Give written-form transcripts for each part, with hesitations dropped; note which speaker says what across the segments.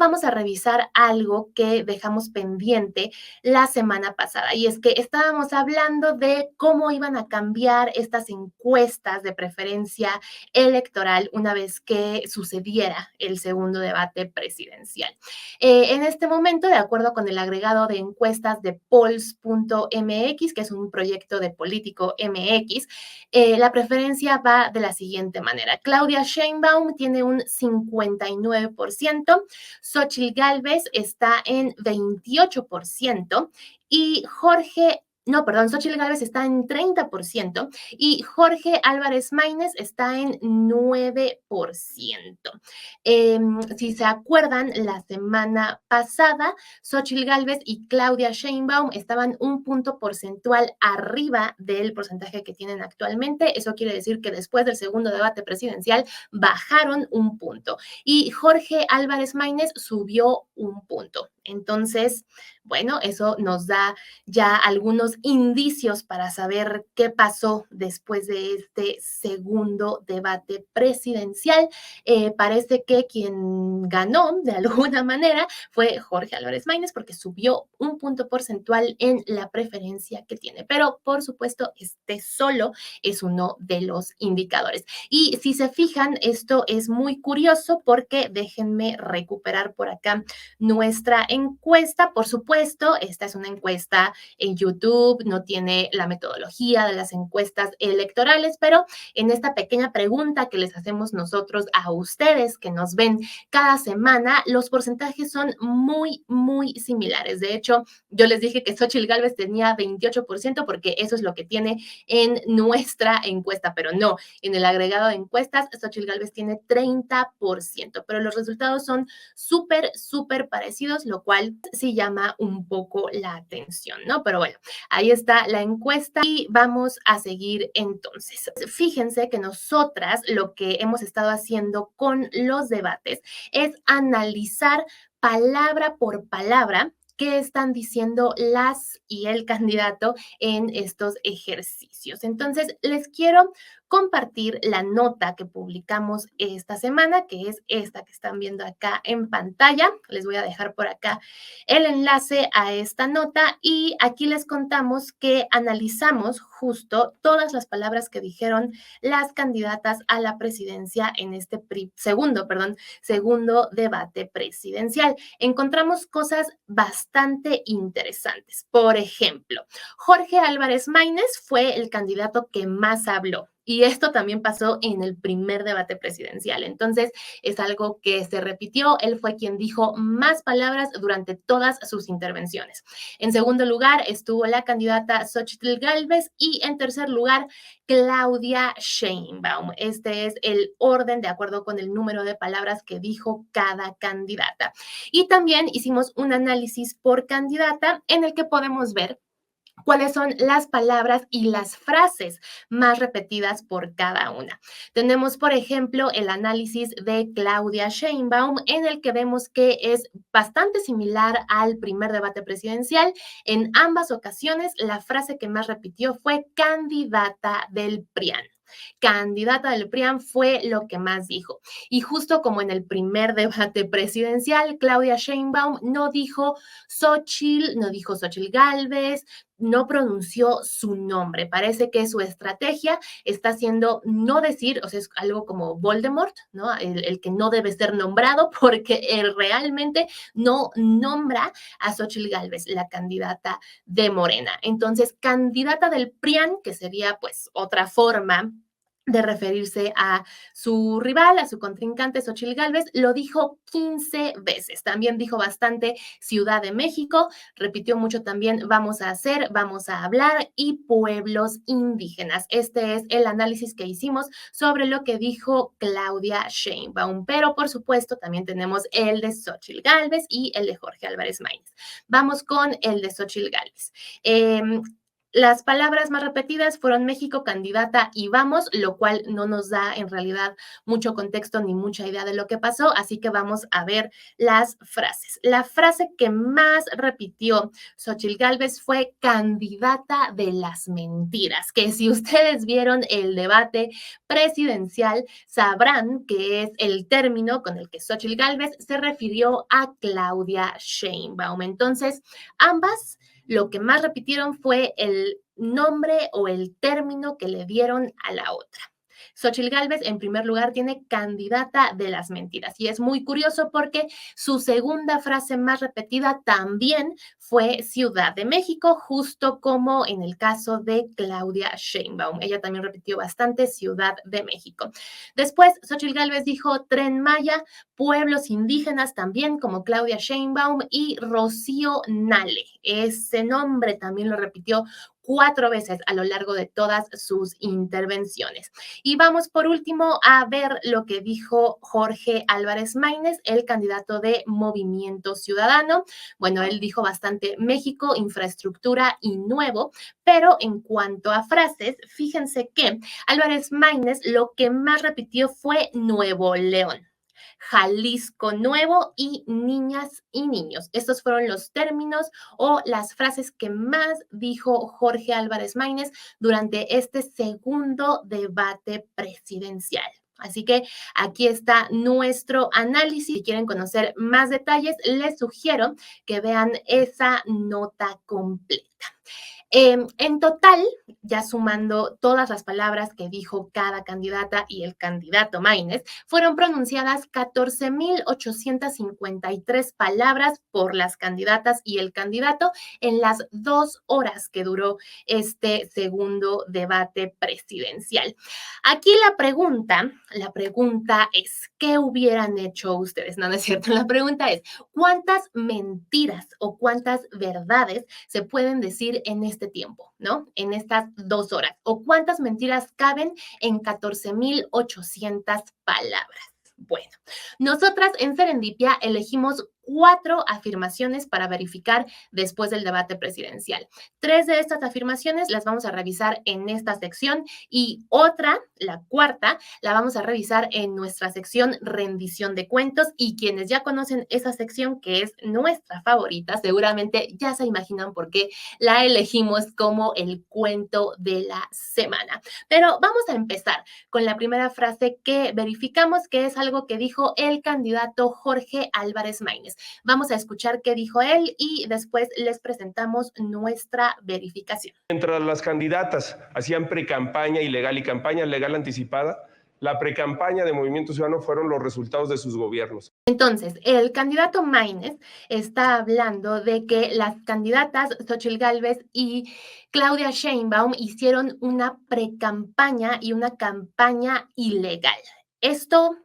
Speaker 1: vamos a revisar algo que dejamos pendiente la semana pasada, y es que estábamos hablando de cómo iban a cambiar estas encuestas de preferencia electoral una vez que sucediera el segundo debate presidencial. En este momento, de acuerdo con el agregado de encuestas de polls.mx, que es un proyecto de Político MX, la preferencia va de la siguiente manera. Claudia Sheinbaum tiene un 59%, Xóchitl Gálvez está en 28% y Xóchitl Gálvez está en 30% y Jorge Álvarez Maínez está en 9%. Si se acuerdan, la semana pasada, Xóchitl Gálvez y Claudia Sheinbaum estaban un punto porcentual arriba del porcentaje que tienen actualmente. Eso quiere decir que después del segundo debate presidencial bajaron un punto y Jorge Álvarez Maínez subió un punto. Entonces, bueno, eso nos da ya algunos indicios para saber qué pasó después de este segundo debate presidencial. Parece que quien ganó de alguna manera fue Jorge Álvarez Maínez porque subió un punto porcentual en la preferencia que tiene. Pero, por supuesto, este solo es uno de los indicadores. Y si se fijan, esto es muy curioso porque déjenme recuperar por acá nuestra encuesta. Por supuesto, esta es una encuesta en YouTube, no tiene la metodología de las encuestas electorales, pero en esta pequeña pregunta que les hacemos nosotros a ustedes que nos ven cada semana, los porcentajes son muy, muy similares. De hecho, yo les dije que Xóchitl Gálvez tenía 28% porque eso es lo que tiene en nuestra encuesta, pero no, en el agregado de encuestas, Xóchitl Gálvez tiene 30%, pero los resultados son súper, súper parecidos, lo cual sí llama un poco la atención, ¿no? Pero bueno, ahí está la encuesta y vamos a seguir entonces. Fíjense que nosotras lo que hemos estado haciendo con los debates es analizar palabra por palabra qué están diciendo las y el candidato en estos ejercicios. Entonces, les quiero compartir la nota que publicamos esta semana, que es esta que están viendo acá en pantalla. Les voy a dejar por acá el enlace a esta nota y aquí les contamos que analizamos justo todas las palabras que dijeron las candidatas a la presidencia en este segundo debate presidencial. Encontramos cosas bastante interesantes. Por ejemplo, Jorge Álvarez Maínez fue el candidato que más habló. Y esto también pasó en el primer debate presidencial. Entonces, es algo que se repitió. Él fue quien dijo más palabras durante todas sus intervenciones. En segundo lugar, estuvo la candidata Xóchitl Gálvez y en tercer lugar, Claudia Sheinbaum. Este es el orden de acuerdo con el número de palabras que dijo cada candidata. Y también hicimos un análisis por candidata en el que podemos ver cuáles son las palabras y las frases más repetidas por cada una. Tenemos, por ejemplo, el análisis de Claudia Sheinbaum, en el que vemos que es bastante similar al primer debate presidencial. En ambas ocasiones, la frase que más repitió fue candidata del PRIAN. Candidata del PRIAN fue lo que más dijo. Y justo como en el primer debate presidencial, Claudia Sheinbaum no dijo Xóchitl Gálvez, no pronunció su nombre. Parece que su estrategia está siendo no decir, o sea, es algo como Voldemort, ¿no? El que no debe ser nombrado porque él realmente no nombra a Xóchitl Gálvez, la candidata de Morena. Entonces, candidata del PRIAN, que sería pues otra forma de referirse a su rival, a su contrincante, Xóchitl Gálvez, lo dijo 15 veces. También dijo bastante Ciudad de México, repitió mucho también vamos a hacer, vamos a hablar y pueblos indígenas. Este es el análisis que hicimos sobre lo que dijo Claudia Sheinbaum, pero por supuesto también tenemos el de Xóchitl Gálvez y el de Jorge Álvarez Maínez. Vamos con el de Xóchitl Gálvez. Las palabras más repetidas fueron México, candidata y vamos, lo cual no nos da en realidad mucho contexto ni mucha idea de lo que pasó, así que vamos a ver las frases. La frase que más repitió Xóchitl Gálvez fue candidata de las mentiras, que si ustedes vieron el debate presidencial, sabrán que es el término con el que Xóchitl Gálvez se refirió a Claudia Sheinbaum. Entonces, ambas lo que más repitieron fue el nombre o el término que le dieron a la otra. Xóchitl Gálvez, en primer lugar, tiene candidata de las mentiras. Y es muy curioso porque su segunda frase más repetida también fue Ciudad de México, justo como en el caso de Claudia Sheinbaum. Ella también repitió bastante Ciudad de México. Después, Xóchitl Gálvez dijo Tren Maya, pueblos indígenas también, como Claudia Sheinbaum, y Rocío Nale. Ese nombre también lo repitió 4 veces a lo largo de todas sus intervenciones. Y vamos por último a ver lo que dijo Jorge Álvarez Maínez, el candidato de Movimiento Ciudadano. Bueno, él dijo bastante México, infraestructura y nuevo, pero en cuanto a frases, fíjense que Álvarez Maínez lo que más repitió fue Nuevo León. Jalisco Nuevo y niñas y niños. Estos fueron los términos o las frases que más dijo Jorge Álvarez Maínez durante este segundo debate presidencial. Así que aquí está nuestro análisis. Si quieren conocer más detalles, les sugiero que vean esa nota completa. En total, ya sumando todas las palabras que dijo cada candidata y el candidato Maínez, fueron pronunciadas 14,853 palabras por las candidatas y el candidato en las 2 horas que duró este segundo debate presidencial. Aquí la pregunta es, ¿qué hubieran hecho ustedes? No, no es cierto. La pregunta es, ¿cuántas mentiras o cuántas verdades se pueden decir en este tiempo, ¿no? En estas 2 horas. ¿O cuántas mentiras caben en 14,800 palabras? Bueno, nosotras en Serendipia elegimos 4 afirmaciones para verificar después del debate presidencial. 3 de estas afirmaciones las vamos a revisar en esta sección y otra, la cuarta, la vamos a revisar en nuestra sección rendición de cuentos y quienes ya conocen esa sección que es nuestra favorita, seguramente ya se imaginan por qué la elegimos como el cuento de la semana. Pero vamos a empezar con la primera frase que verificamos, que es algo que dijo el candidato Jorge Álvarez Maínez. Vamos a escuchar qué dijo él y después les presentamos nuestra verificación.
Speaker 2: Mientras las candidatas hacían precampaña ilegal y campaña legal anticipada, la precampaña de Movimiento Ciudadano fueron los resultados de sus gobiernos.
Speaker 1: Entonces, el candidato Maínez está hablando de que las candidatas Xóchitl Gálvez y Claudia Sheinbaum hicieron una precampaña y una campaña ilegal. Esto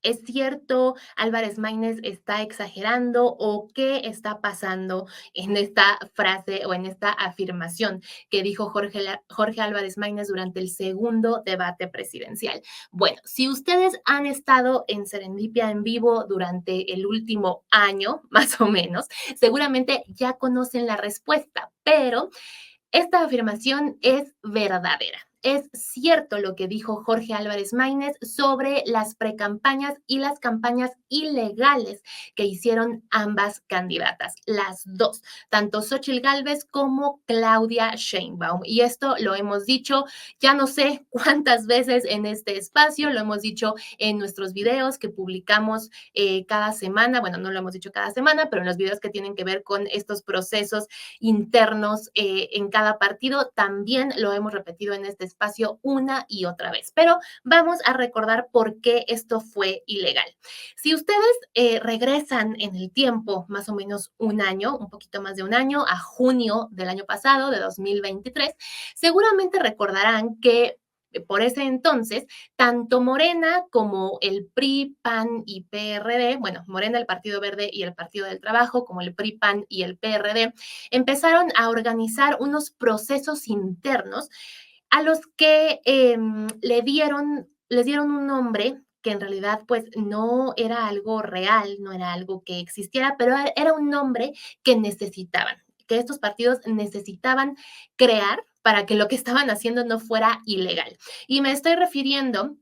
Speaker 1: es cierto, Álvarez Maínez está exagerando o qué está pasando en esta frase o en esta afirmación que dijo Jorge Álvarez Maínez durante el segundo debate presidencial. Bueno, si ustedes han estado en Serendipia en vivo durante el último año, más o menos, seguramente ya conocen la respuesta, pero esta afirmación es verdadera. Es cierto lo que dijo Jorge Álvarez Maínez sobre las precampañas y las campañas ilegales que hicieron ambas candidatas, las dos, tanto Xóchitl Gálvez como Claudia Sheinbaum. Y esto lo hemos dicho ya no sé cuántas veces en este espacio, lo hemos dicho en nuestros videos que publicamos cada semana, bueno, no lo hemos dicho cada semana, pero en los videos que tienen que ver con estos procesos internos en cada partido, también lo hemos repetido en este espacio una y otra vez. Pero vamos a recordar por qué esto fue ilegal. Si ustedes regresan en el tiempo, más o menos un año, un poquito más de un año, a junio del año pasado, de 2023, seguramente recordarán que por ese entonces, tanto Morena como el PRI, PAN y PRD, bueno, Morena, el Partido Verde y el Partido del Trabajo, como el PRI, PAN y el PRD, empezaron a organizar unos procesos internos a los que les dieron un nombre que en realidad pues no era algo real, no era algo que existiera, pero era un nombre que necesitaban, que estos partidos necesitaban crear para que lo que estaban haciendo no fuera ilegal. Y me estoy refiriendo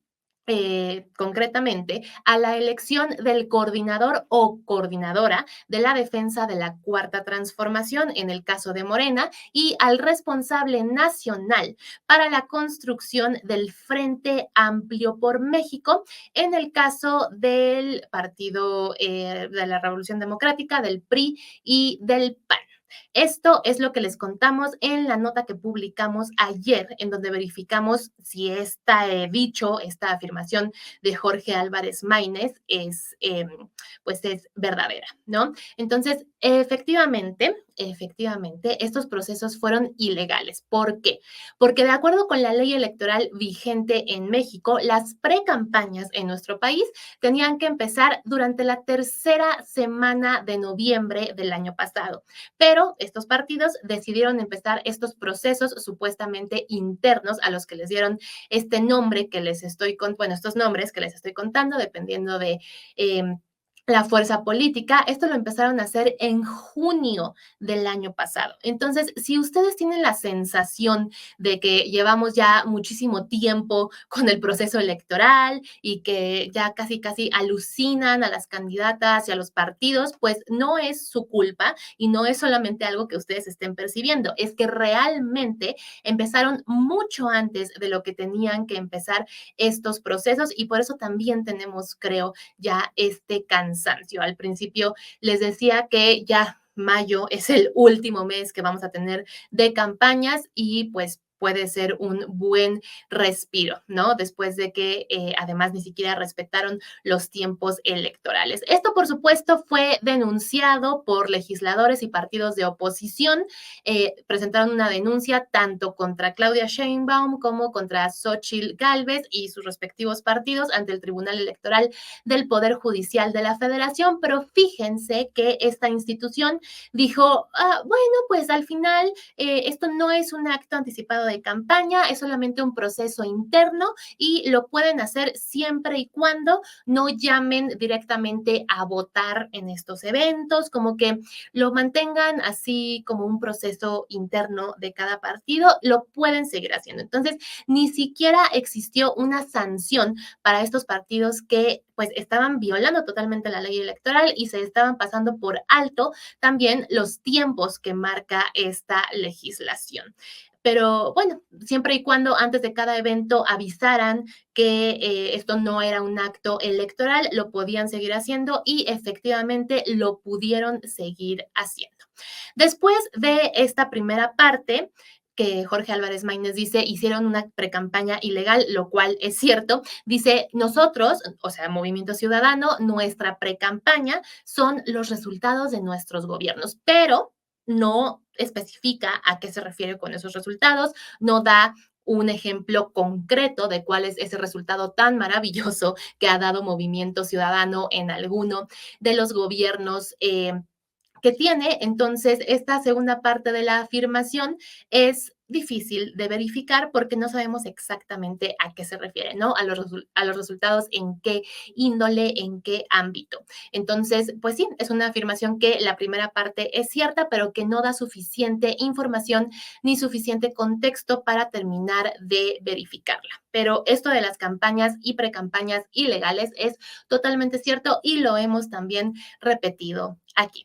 Speaker 1: concretamente a la elección del coordinador o coordinadora de la defensa de la Cuarta Transformación, en el caso de Morena, y al responsable nacional para la construcción del Frente Amplio por México, en el caso del Partido de la Revolución Democrática, del PRI y del PAN. Esto es lo que les contamos en la nota que publicamos ayer, en donde verificamos si esta afirmación de Jorge Álvarez Maínez pues es verdadera, ¿no? Entonces, efectivamente, estos procesos fueron ilegales. ¿Por qué? Porque de acuerdo con la ley electoral vigente en México, las precampañas en nuestro país tenían que empezar durante la tercera semana de noviembre del año pasado. Pero estos partidos decidieron empezar estos procesos supuestamente internos a los que les dieron este nombre que les estoy estos nombres que les estoy contando, dependiendo de la fuerza política. Esto lo empezaron a hacer en junio del año pasado. Entonces, si ustedes tienen la sensación de que llevamos ya muchísimo tiempo con el proceso electoral y que ya casi alucinan a las candidatas y a los partidos, pues no es su culpa y no es solamente algo que ustedes estén percibiendo, es que realmente empezaron mucho antes de lo que tenían que empezar estos procesos y por eso también tenemos, creo, ya este cansancio. Al principio les decía que ya mayo es el último mes que vamos a tener de campañas y pues puede ser un buen respiro, ¿no? Después de que además ni siquiera respetaron los tiempos electorales. Esto, por supuesto, fue denunciado por legisladores y partidos de oposición. Presentaron una denuncia tanto contra Claudia Sheinbaum como contra Xóchitl Gálvez y sus respectivos partidos ante el Tribunal Electoral del Poder Judicial de la Federación, pero fíjense que esta institución dijo, bueno, pues al final esto no es un acto anticipado de campaña, es solamente un proceso interno y lo pueden hacer siempre y cuando no llamen directamente a votar en estos eventos, como que lo mantengan así como un proceso interno de cada partido, lo pueden seguir haciendo. Entonces, ni siquiera existió una sanción para estos partidos que pues estaban violando totalmente la ley electoral y se estaban pasando por alto también los tiempos que marca esta legislación. Pero bueno, siempre y cuando antes de cada evento avisaran que esto no era un acto electoral, lo podían seguir haciendo y efectivamente lo pudieron seguir haciendo. Después de esta primera parte, que Jorge Álvarez Maínez dice, hicieron una precampaña ilegal, lo cual es cierto. Dice, nosotros, o sea, Movimiento Ciudadano, nuestra precampaña son los resultados de nuestros gobiernos, pero no especifica a qué se refiere con esos resultados, no da un ejemplo concreto de cuál es ese resultado tan maravilloso que ha dado Movimiento Ciudadano en alguno de los gobiernos que tiene. Entonces, esta segunda parte de la afirmación es difícil de verificar porque no sabemos exactamente a qué se refiere, ¿no? A los resultados, en qué índole, en qué ámbito. Entonces, pues sí, es una afirmación que la primera parte es cierta, pero que no da suficiente información ni suficiente contexto para terminar de verificarla. Pero esto de las campañas y precampañas ilegales es totalmente cierto y lo hemos también repetido aquí.